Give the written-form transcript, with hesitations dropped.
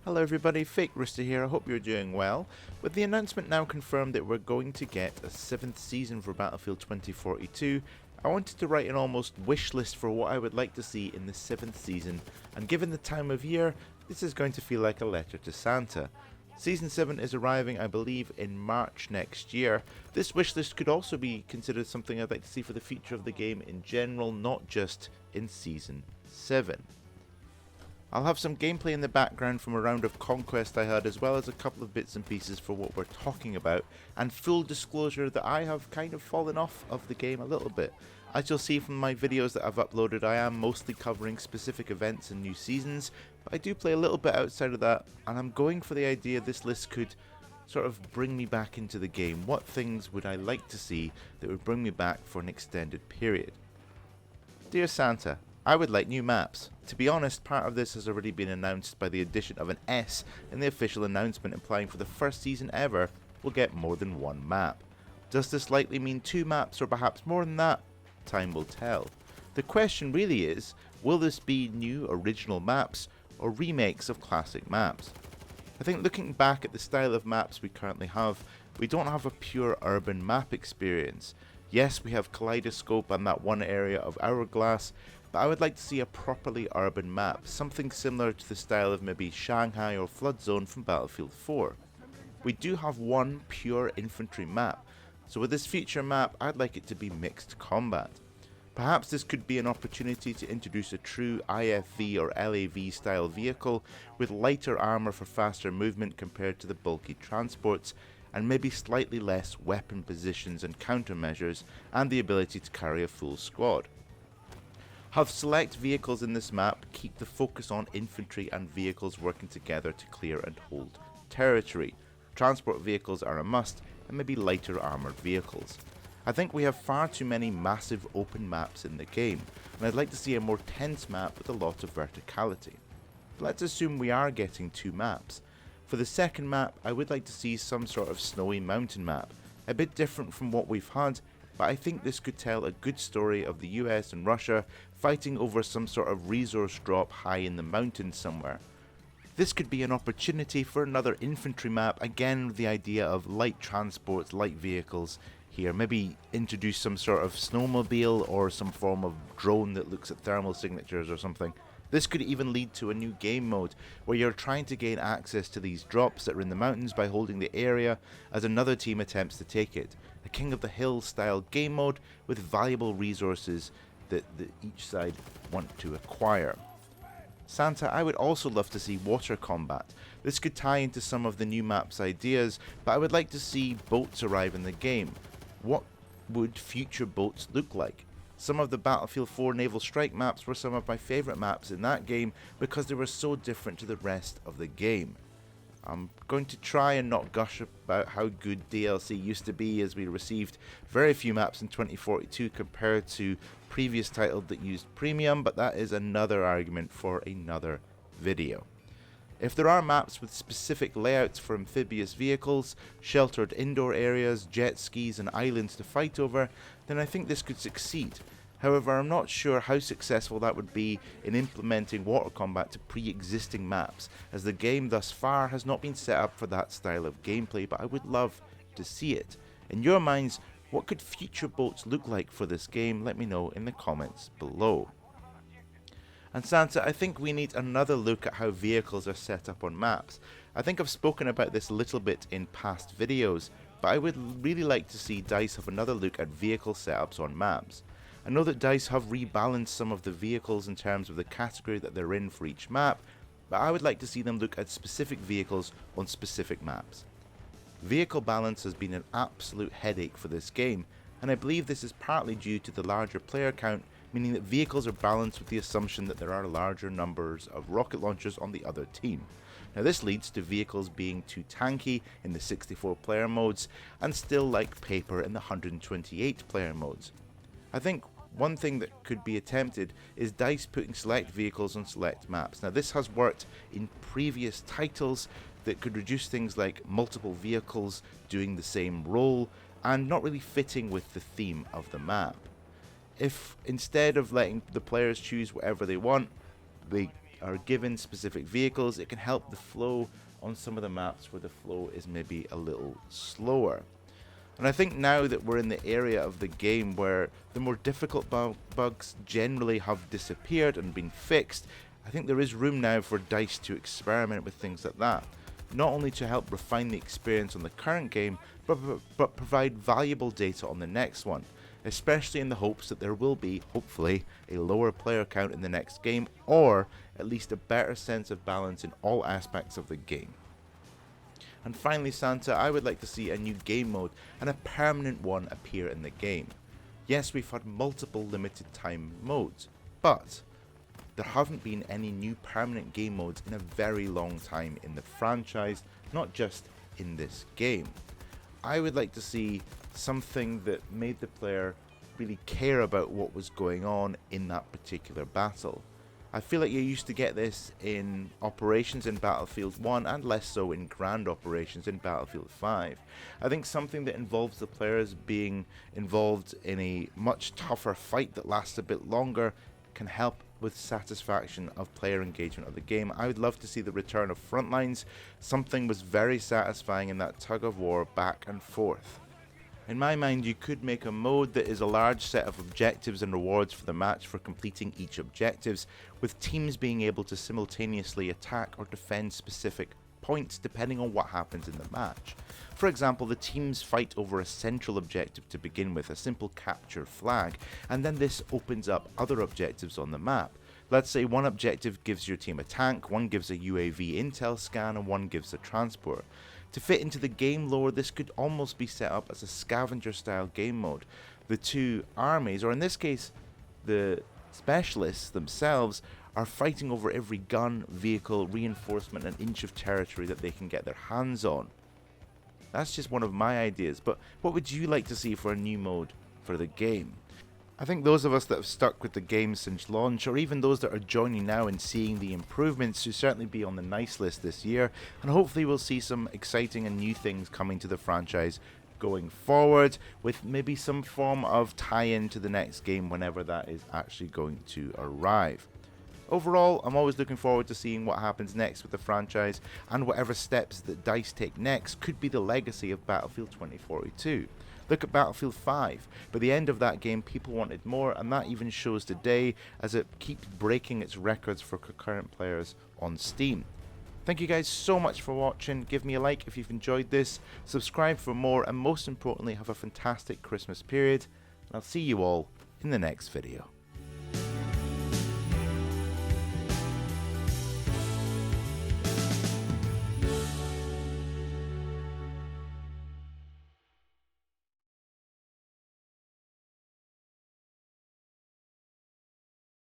Hello everybody, Fake Rooster here, I hope you're doing well. With the announcement now confirmed that we're going to get a 7th season for Battlefield 2042, I wanted to write an almost wish list for what I would like to see in the 7th season, and given the time of year, this is going to feel like a letter to Santa. Season 7 is arriving, I believe, in March next year. This wish list could also be considered something I'd like to see for the future of the game in general, not just in Season 7. I'll have some gameplay in the background from a round of Conquest I had, as well as a couple of bits and pieces for what we're talking about, and full disclosure that I have kind of fallen off of the game a little bit. As you'll see from my videos that I've uploaded, I am mostly covering specific events and new seasons, but I do play a little bit outside of that, and I'm going for the idea this list could sort of bring me back into the game. What things would I like to see that would bring me back for an extended period? Dear Santa, I would like new maps. To be honest, part of this has already been announced by the addition of an S in the official announcement, implying for the first season ever, we'll get more than one map. Does this likely mean 2 maps or perhaps more than that? Time will tell. The question really is, will this be new original maps or remakes of classic maps? I think looking back at the style of maps we currently have, we don't have a pure urban map experience. Yes, we have Kaleidoscope and that one area of Hourglass, but I would like to see a properly urban map, something similar to the style of maybe Shanghai or Flood Zone from Battlefield 4. We do have one pure infantry map, so with this future map I'd like it to be mixed combat. Perhaps this could be an opportunity to introduce a true IFV or LAV style vehicle with lighter armour for faster movement compared to the bulky transports, and maybe slightly less weapon positions and countermeasures, and the ability to carry a full squad. Have select vehicles in this map keep the focus on infantry and vehicles working together to clear and hold territory. Transport vehicles are a must, and maybe lighter armoured vehicles. I think we have far too many massive open maps in the game, and I'd like to see a more tense map with a lot of verticality. Let's assume we are getting 2 maps. For the second map, I would like to see some sort of snowy mountain map, a bit different from what we've had, but I think this could tell a good story of the US and Russia fighting over some sort of resource drop high in the mountains somewhere. This could be an opportunity for another infantry map, again with the idea of light transports, light vehicles here. Maybe introduce some sort of snowmobile or some form of drone that looks at thermal signatures or something. This could even lead to a new game mode, where you're trying to gain access to these drops that are in the mountains by holding the area as another team attempts to take it. A King of the Hill style game mode with valuable resources that each side want to acquire. Santa, I would also love to see water combat. This could tie into some of the new map's ideas, but I would like to see boats arrive in the game. What would future boats look like? Some of the Battlefield 4 Naval Strike maps were some of my favourite maps in that game because they were so different to the rest of the game. I'm going to try and not gush about how good DLC used to be, as we received very few maps in 2042 compared to previous titles that used premium, but that is another argument for another video. If there are maps with specific layouts for amphibious vehicles, sheltered indoor areas, jet skis and islands to fight over, then I think this could succeed. However, I'm not sure how successful that would be in implementing water combat to pre-existing maps, as the game thus far has not been set up for that style of gameplay, but I would love to see it. In your minds, what could future boats look like for this game? Let me know in the comments below. And Santa, I think we need another look at how vehicles are set up on maps. I think I've spoken about this a little bit in past videos, but I would really like to see DICE have another look at vehicle setups on maps. I know that DICE have rebalanced some of the vehicles in terms of the category that they're in for each map, but I would like to see them look at specific vehicles on specific maps. Vehicle balance has been an absolute headache for this game, and I believe this is partly due to the larger player count, meaning that vehicles are balanced with the assumption that there are larger numbers of rocket launchers on the other team. Now this leads to vehicles being too tanky in the 64 player modes and still like paper in the 128 player modes. I think one thing that could be attempted is DICE putting select vehicles on select maps. Now this has worked in previous titles that could reduce things like multiple vehicles doing the same role and not really fitting with the theme of the map. If instead of letting the players choose whatever they want, they are given specific vehicles, it can help the flow on some of the maps where the flow is maybe a little slower. And I think now that we're in the area of the game where the more difficult bugs generally have disappeared and been fixed, I think there is room now for DICE to experiment with things like that. Not only to help refine the experience on the current game, but provide valuable data on the next one, especially in the hopes that there will be, hopefully, a lower player count in the next game, or at least a better sense of balance in all aspects of the game. And finally, Santa, I would like to see a new game mode and a permanent one appear in the game. Yes, we've had multiple limited time modes, but there haven't been any new permanent game modes in a very long time in the franchise, not just in this game. I would like to see something that made the player really care about what was going on in that particular battle. I feel like you used to get this in operations in Battlefield 1 and less so in grand operations in Battlefield 5. I think something that involves the players being involved in a much tougher fight that lasts a bit longer can help with satisfaction of player engagement of the game. I would love to see the return of Frontlines. Something was very satisfying in that tug of war back and forth. In my mind, you could make a mode that is a large set of objectives and rewards for the match for completing each objectives, with teams being able to simultaneously attack or defend specific points depending on what happens in the match. For example, the teams fight over a central objective to begin with, a simple capture flag, and then this opens up other objectives on the map. Let's say one objective gives your team a tank, one gives a UAV intel scan, and one gives a transport. To fit into the game lore, this could almost be set up as a scavenger style game mode. The two armies, or in this case the specialists themselves, are fighting over every gun, vehicle, reinforcement and inch of territory that they can get their hands on. That's just one of my ideas, but what would you like to see for a new mode for the game? I think those of us that have stuck with the game since launch, or even those that are joining now and seeing the improvements, should certainly be on the nice list this year, and hopefully we'll see some exciting and new things coming to the franchise going forward, with maybe some form of tie-in to the next game whenever that is actually going to arrive. Overall, I'm always looking forward to seeing what happens next with the franchise, and whatever steps that DICE take next could be the legacy of Battlefield 2042. Look at Battlefield 5. By the end of that game, people wanted more, and that even shows today as it keeps breaking its records for concurrent players on Steam. Thank you guys so much for watching. Give me a like if you've enjoyed this, subscribe for more, and most importantly, have a fantastic Christmas period. And I'll see you all in the next video.